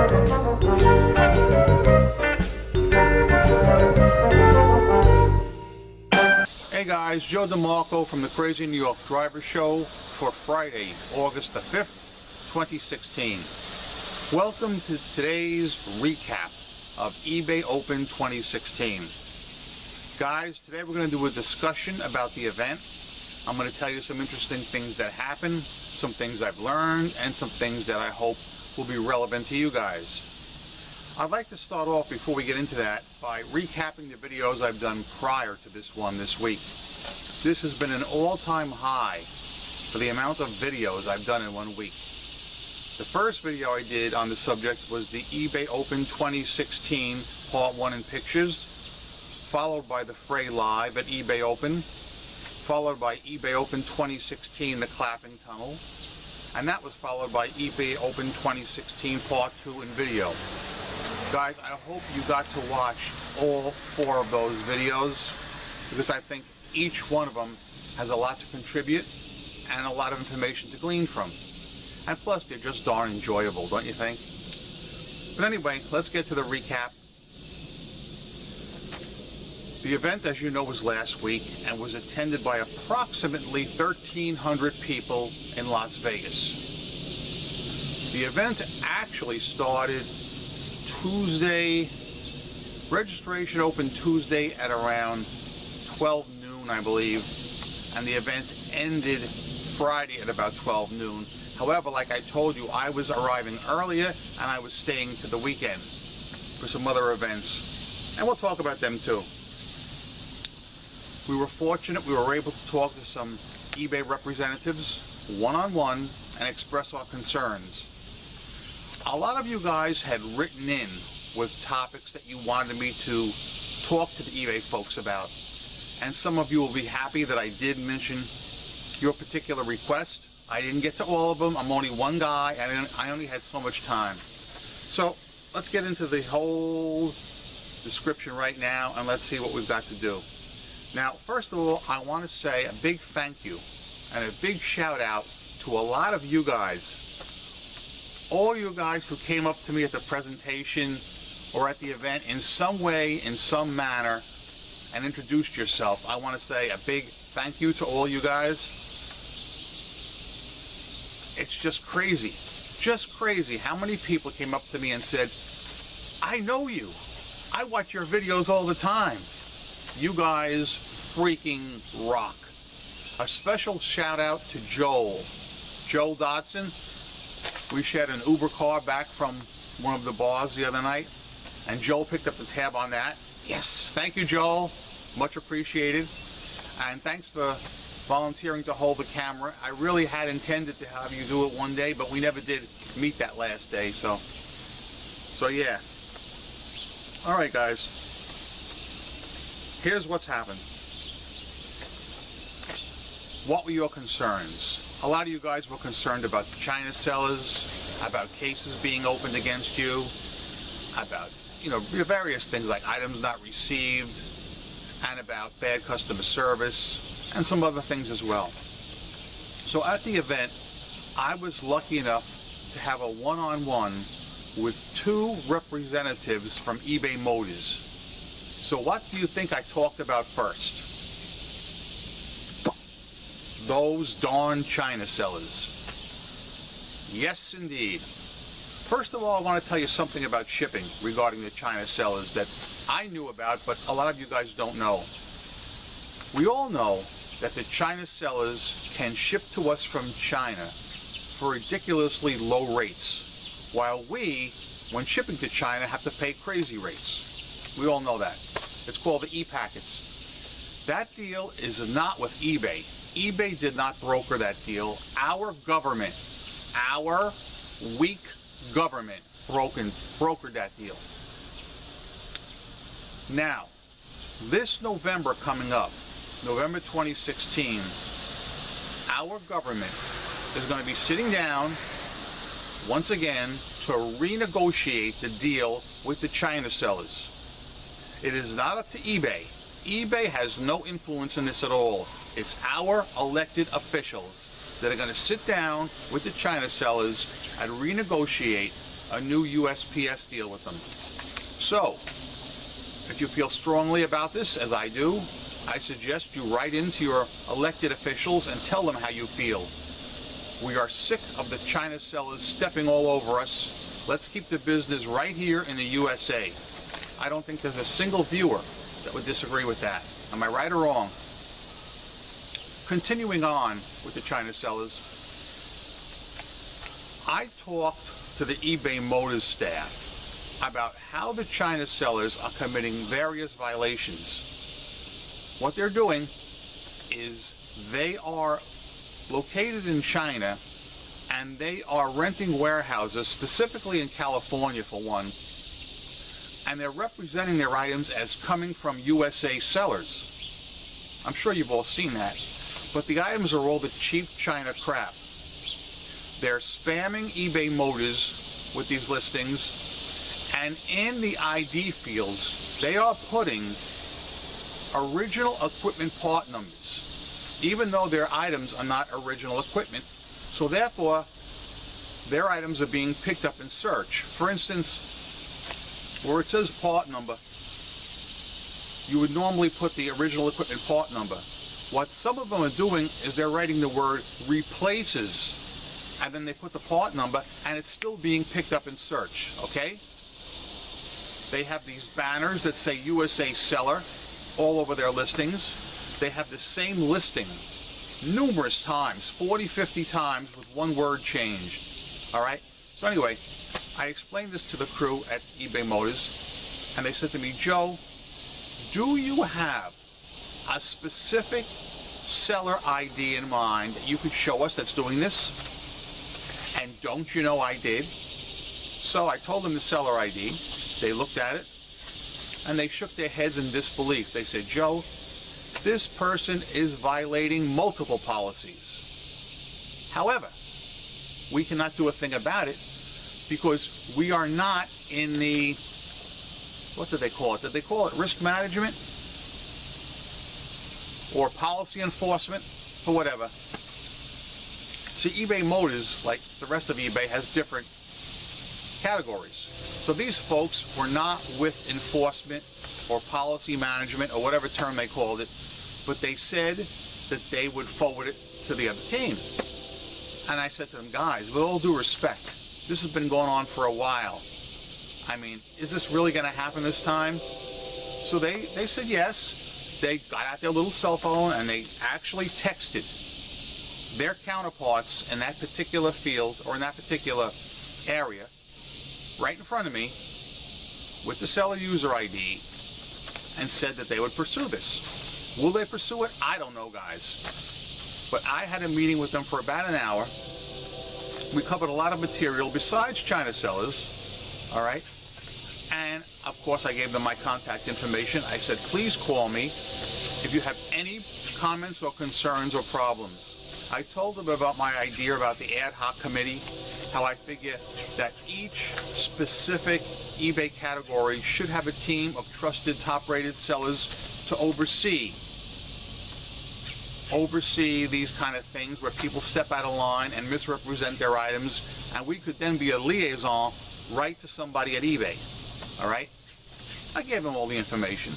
Hey guys, Joe DeMarco from the Crazy New York Driver Show for Friday, August the 5th, 2016. Welcome to today's recap of eBay Open 2016. Guys, today we're going to do a discussion about the event. I'm going to tell you some interesting things that happened, some things I've learned, and some things that I hope will be relevant to you guys. I'd like to start off, before we get into that, by recapping the videos I've done prior to this one this week. This has been an all-time high for the amount of videos I've done in 1 week. The first video I did on the subject was the eBay Open 2016 Part 1 in pictures, followed by the Fray Live at eBay Open, followed by eBay Open 2016 the Clapping Tunnel, and that was followed by eBay Open 2016 Part 2 in video. Guys, I hope you got to watch all 4 of those videos, because I think each one of them has a lot to contribute and a lot of information to glean from. And plus, they're just darn enjoyable, don't you think? But anyway, let's get to the recap. The event, as you know, was last week and was attended by approximately 1,300 people in Las Vegas. The event actually started Tuesday. Registration opened Tuesday at around 12 noon, I believe, and the event ended Friday at about 12 noon. However, like I told you, I was arriving earlier and I was staying to the weekend for some other events, and we'll talk about them too. We were fortunate we were able to talk to some eBay representatives one-on-one and express our concerns. A lot of you guys had written in with topics that you wanted me to talk to the eBay folks about, and some of you will be happy that I did mention your particular request. I didn't get to all of them. I'm only one guy, and I only had so much time. So let's get into the whole description right now, and let's see what we've got to do. Now, first of all, I want to say a big thank you and a big shout out to a lot of you guys. All you guys who came up to me at the presentation or at the event in some way, in some manner, and introduced yourself. I want to say a big thank you to all you guys. It's just crazy how many people came up to me and said, I know you. I watch your videos all the time. You guys freaking rock. A special shout out to Joel Dodson. We shared an Uber car back from one of the bars the other night, and Joel picked up the tab on that. Yes, thank you, Joel. Much appreciated. And thanks for volunteering to hold the camera. I really had intended to have you do it one day, but we never did meet that last day, so yeah. All right, guys. Here's what's happened. What were your concerns? A lot of you guys were concerned about China sellers, about cases being opened against you, about, you know, various things like items not received, and about bad customer service, and some other things as well. So at the event, I was lucky enough to have a one-on-one with 2 representatives from eBay Motors. So what do you think I talked about first? Those darn China sellers. Yes, indeed. First of all, I want to tell you something about shipping regarding the China sellers that I knew about, but a lot of you guys don't know. We all know that the China sellers can ship to us from China for ridiculously low rates, while we, when shipping to China, have to pay crazy rates. We all know that. It's called the e-packets. That deal is not with eBay. eBay did not broker that deal. Our government, our weak government, brokered that deal. Now, this November coming up, November 2016, our government is going to be sitting down once again to renegotiate the deal with the China sellers. It is not up to eBay. eBay has no influence in this at all. It's our elected officials that are going to sit down with the China sellers and renegotiate a new USPS deal with them. So, if you feel strongly about this, as I do, I suggest you write into your elected officials and tell them how you feel. We are sick of the China sellers stepping all over us. Let's keep the business right here in the USA. I don't think there's a single viewer that would disagree with that. Am I right or wrong? Continuing on with the China sellers, I talked to the eBay Motors staff about how the China sellers are committing various violations. What they're doing is they are located in China and they are renting warehouses, specifically in California for one, and they're representing their items as coming from USA sellers. I'm sure you've all seen that. But the items are all the cheap China crap. They're spamming eBay Motors with these listings, and in the ID fields, they are putting original equipment part numbers, even though their items are not original equipment. So therefore, their items are being picked up in search. For instance, where it says part number, you would normally put the original equipment part number. What some of them are doing is they're writing the word replaces, and then they put the part number, and it's still being picked up in search, okay? They have these banners that say USA seller all over their listings. They have the same listing numerous times, 40, 50 times with one word changed, all right? So anyway, I explained this to the crew at eBay Motors, and they said to me, Joe, do you have a specific seller ID in mind that you could show us that's doing this? And don't you know I did? So I told them the seller ID. They looked at it and they shook their heads in disbelief. They said, Joe, this person is violating multiple policies. However, we cannot do a thing about it because we are not in the, what did they call it? Did they call it risk management? Or policy enforcement, or whatever. See, eBay Motors, like the rest of eBay, has different categories. So these folks were not with enforcement or policy management or whatever term they called it, but they said that they would forward it to the other team. And I said to them, guys, with all due respect, this has been going on for a while. I mean, is this really going to happen this time? So they said yes. They got out their little cell phone and they actually texted their counterparts in that particular field or in that particular area right in front of me with the seller user ID and said that they would pursue this. Will they pursue it? I don't know, guys. But I had a meeting with them for about an hour. We covered a lot of material besides China sellers, all right? And of course I gave them my contact information. I said, please call me if you have any comments or concerns or problems. I told them about my idea about the ad hoc committee, how I figure that each specific eBay category should have a team of trusted, top-rated sellers to oversee these kind of things where people step out of line and misrepresent their items, and we could then be a liaison right to somebody at eBay. All right? I gave them all the information.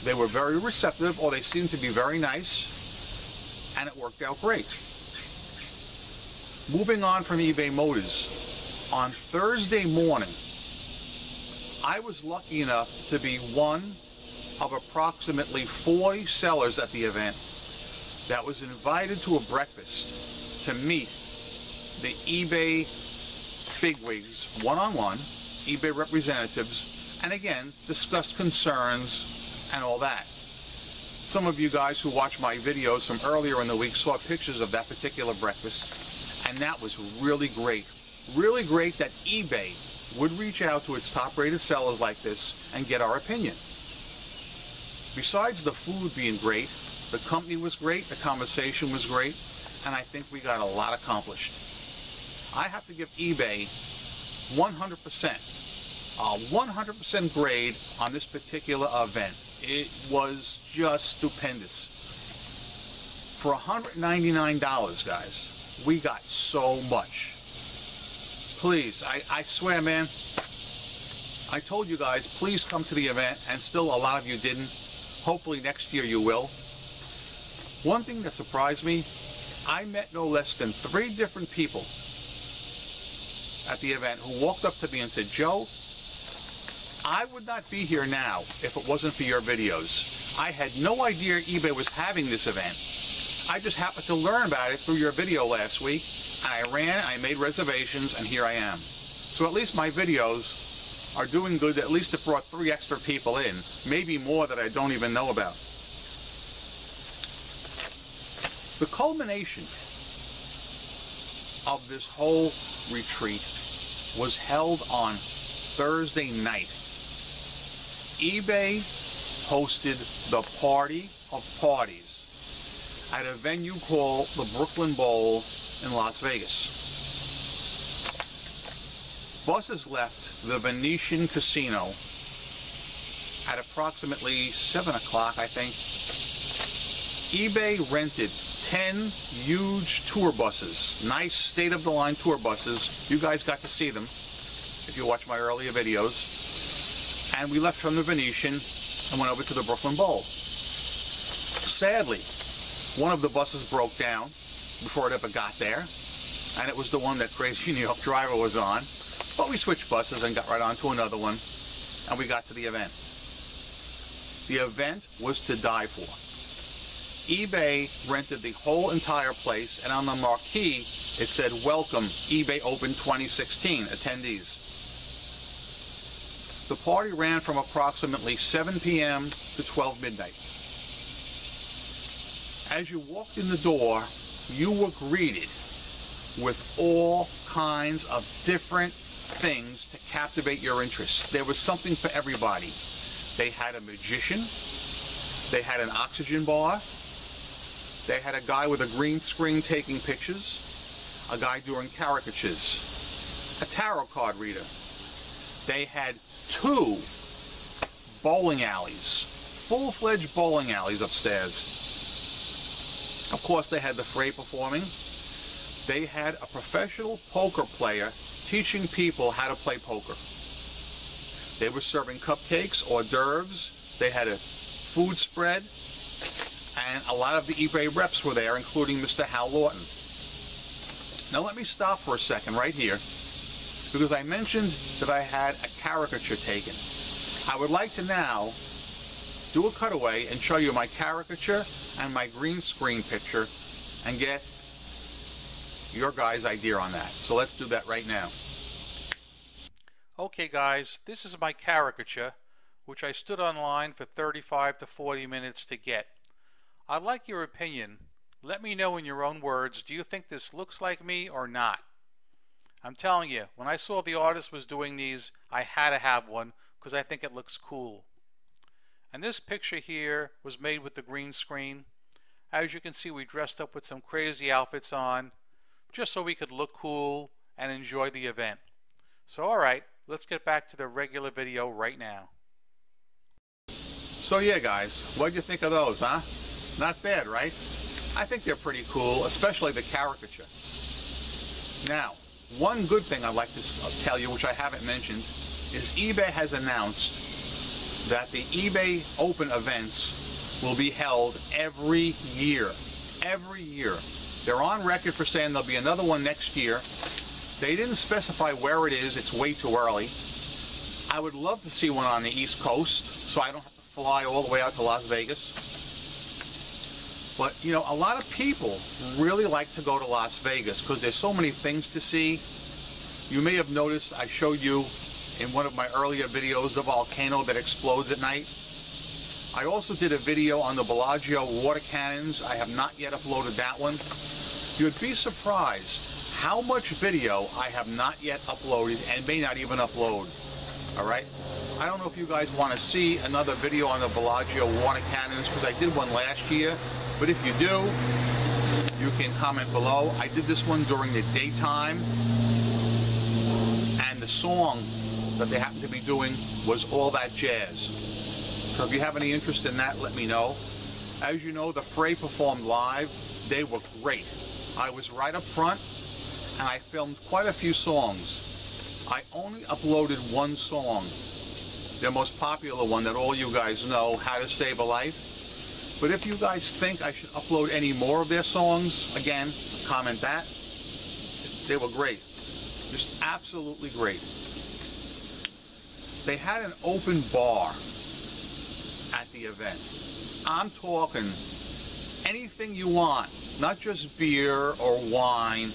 They were very receptive, or they seemed to be very nice, and it worked out great. Moving on from eBay Motors, on Thursday morning, I was lucky enough to be one of approximately 40 sellers at the event that was invited to a breakfast to meet the eBay bigwigs one-on-one, eBay representatives, and again, discuss concerns and all that. Some of you guys who watched my videos from earlier in the week saw pictures of that particular breakfast, and that was really great. Really great that eBay would reach out to its top-rated sellers like this and get our opinion. Besides the food being great, the company was great, the conversation was great, and I think we got a lot accomplished. I have to give eBay 100% grade on this particular event. It was just stupendous. For $199, guys, we got so much. Please, I swear, man, I told you guys, please come to the event, and still a lot of you didn't. Hopefully next year you will. One thing that surprised me, I met no less than 3 different people at the event who walked up to me and said, Joe, I would not be here now if it wasn't for your videos. I had no idea eBay was having this event. I just happened to learn about it through your video last week, and I ran, I made reservations, and here I am. So at least my videos are doing good. At least it brought 3 extra people in, maybe more that I don't even know about. The culmination of this whole retreat was held on Thursday night. eBay hosted the party of parties at a venue called the Brooklyn Bowl in Las Vegas. Buses left the Venetian Casino at approximately 7 o'clock, I think. eBay rented 10 huge tour buses, nice state-of-the-line tour buses. You guys got to see them if you watch my earlier videos. And we left from the Venetian and went over to the Brooklyn Bowl. Sadly, one of the buses broke down before it ever got there, and it was the one that Crazeenydriver was on. But we switched buses and got right on to another one, and we got to the event. The event was to die for. eBay rented the whole entire place, and on the marquee it said, "Welcome, eBay Open 2016 attendees." The party ran from approximately 7 p.m. to 12 midnight. As you walked in the door, you were greeted with all kinds of different things to captivate your interest. There was something for everybody. They had a magician, they had an oxygen bar, they had a guy with a green screen taking pictures, a guy doing caricatures, a tarot card reader. They had 2 bowling alleys, full-fledged bowling alleys upstairs. Of course, they had the fray performing. They had a professional poker player teaching people how to play poker. They were serving cupcakes, hors d'oeuvres. They had a food spread, and a lot of the eBay reps were there, including Mr. Hal Lawton. Now let me stop for a second right here, because I mentioned that I had a caricature taken. I would like to now do a cutaway and show you my caricature and my green screen picture and get your guys' idea on that. So let's do that right now. Okay guys, this is my caricature, which I stood online for 35 to 40 minutes to get. I'd like your opinion. Let me know in your own words, do you think this looks like me or not? I'm telling you, when I saw the artist was doing these, I had to have one because I think it looks cool. And this picture here was made with the green screen. As you can see, we dressed up with some crazy outfits on, just so we could look cool and enjoy the event. So alright, let's get back to the regular video right now. So yeah guys, what'd you think of those, huh? Not bad, right? I think they're pretty cool, especially the caricature. Now, one good thing I'd like to tell you, which I haven't mentioned, is eBay has announced that the eBay Open events will be held every year. Every year. They're on record for saying there'll be another one next year. They didn't specify where it is. It's way too early. I would love to see one on the East Coast, so I don't have to fly all the way out to Las Vegas. But, you know, a lot of people really like to go to Las Vegas because there's so many things to see. You may have noticed I showed you in one of my earlier videos the volcano that explodes at night. I also did a video on the Bellagio water cannons. I have not yet uploaded that one. You'd be surprised how much video I have not yet uploaded and may not even upload. Alright? I don't know if you guys want to see another video on the Bellagio water cannons because I did one last year. But if you do, you can comment below. I did this one during the daytime, and the song that they happened to be doing was All That Jazz. So if you have any interest in that, let me know. As you know, the Fray performed live. They were great. I was right up front, and I filmed quite a few songs. I only uploaded one song, their most popular one that all you guys know, How to Save a Life. But if you guys think I should upload any more of their songs, again, comment that. They were great. Just absolutely great. They had an open bar at the event. I'm talking anything you want, not just beer or wine.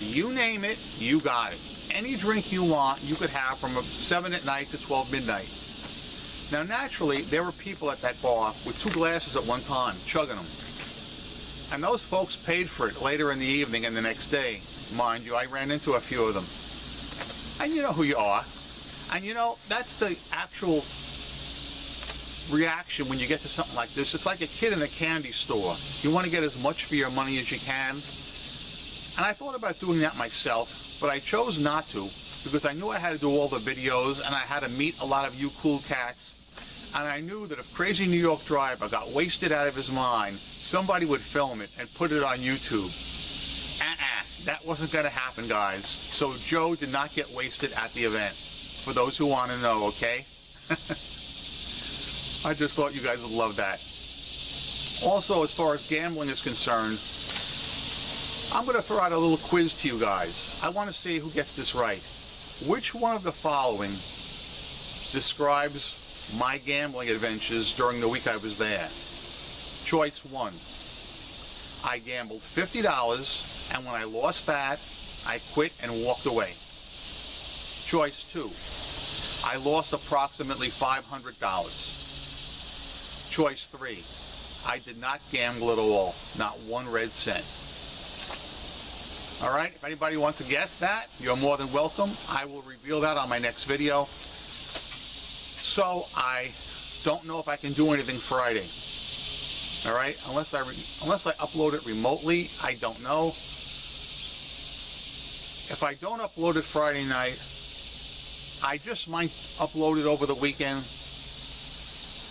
You name it, you got it. Any drink you want, you could have from 7 at night to 12 midnight. Now, naturally, there were people at that bar with 2 glasses at one time, chugging them. And those folks paid for it later in the evening and the next day. Mind you, I ran into a few of them. And you know who you are. And you know, that's the actual reaction when you get to something like this. It's like a kid in a candy store. You want to get as much for your money as you can. And I thought about doing that myself, but I chose not to because I knew I had to do all the videos and I had to meet a lot of you cool cats. And I knew that if Crazy New York Driver got wasted out of his mind, somebody would film it and put it on YouTube. That wasn't going to happen, guys. So Joe did not get wasted at the event, for those who want to know, okay? I just thought you guys would love that. Also, as far as gambling is concerned, I'm going to throw out a little quiz to you guys. I want to see who gets this right. Which one of the following describes my gambling adventures during the week I was there? Choice 1. I gambled $50, and when I lost that, I quit and walked away. Choice 2. I lost approximately $500. Choice 3. I did not gamble at all, not 1 red cent. All right, if anybody wants to guess that, you're more than welcome. I will reveal that on my next video. So I don't know if I can do anything Friday. All right, unless I upload it remotely, I don't know. If I don't upload it Friday night, I just might upload it over the weekend.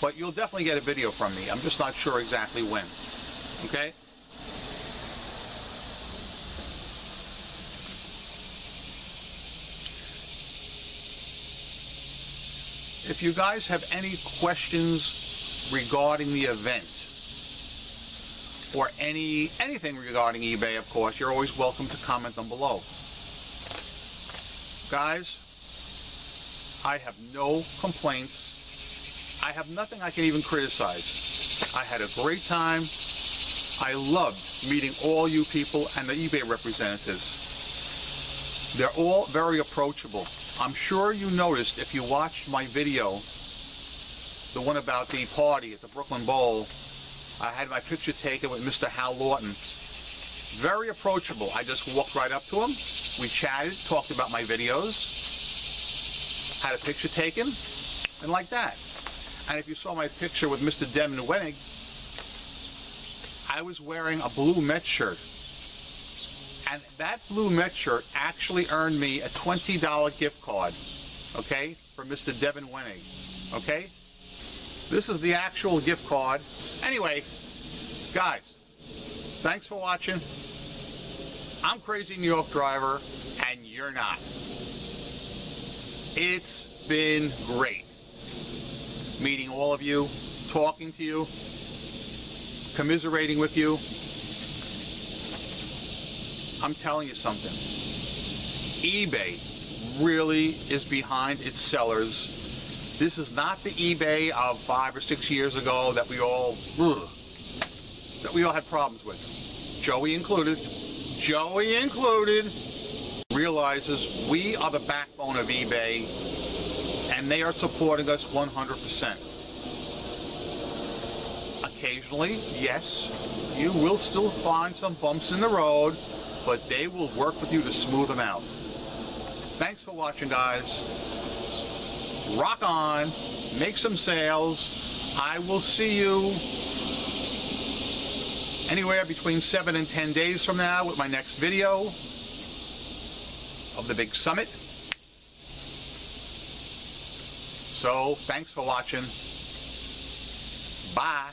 But you'll definitely get a video from me. I'm just not sure exactly when. Okay? If you guys have any questions regarding the event, or anything regarding eBay, of course, you're always welcome to comment them below. Guys, I have no complaints. I have nothing I can even criticize. I had a great time. I loved meeting all you people and the eBay representatives. They're all very approachable. I'm sure you noticed if you watched my video, the one about the party at the Brooklyn Bowl, I had my picture taken with Mr. Hal Lawton. Very approachable. I just walked right up to him. We chatted, talked about my videos, had a picture taken, and like that. And if you saw my picture with Mr. Devin Wenig, I was wearing a blue Met shirt. And that blue Met shirt actually earned me a $20 gift card, okay, for Mr. Devin Wenig, okay? This is the actual gift card. Anyway, guys, thanks for watching. I'm Crazy New York Driver, and you're not. It's been great meeting all of you, talking to you, commiserating with you. I'm telling you something. eBay really is behind its sellers. This is not the eBay of 5 or 6 years ago that we all had problems with. Joey included, realizes we are the backbone of eBay, and they are supporting us 100%. Occasionally, yes, you will still find some bumps in the road, but they will work with you to smooth them out. Thanks for watching, guys. Rock on, make some sales. I will see you anywhere between 7 and 10 days from now with my next video of the big summit. So, thanks for watching. Bye.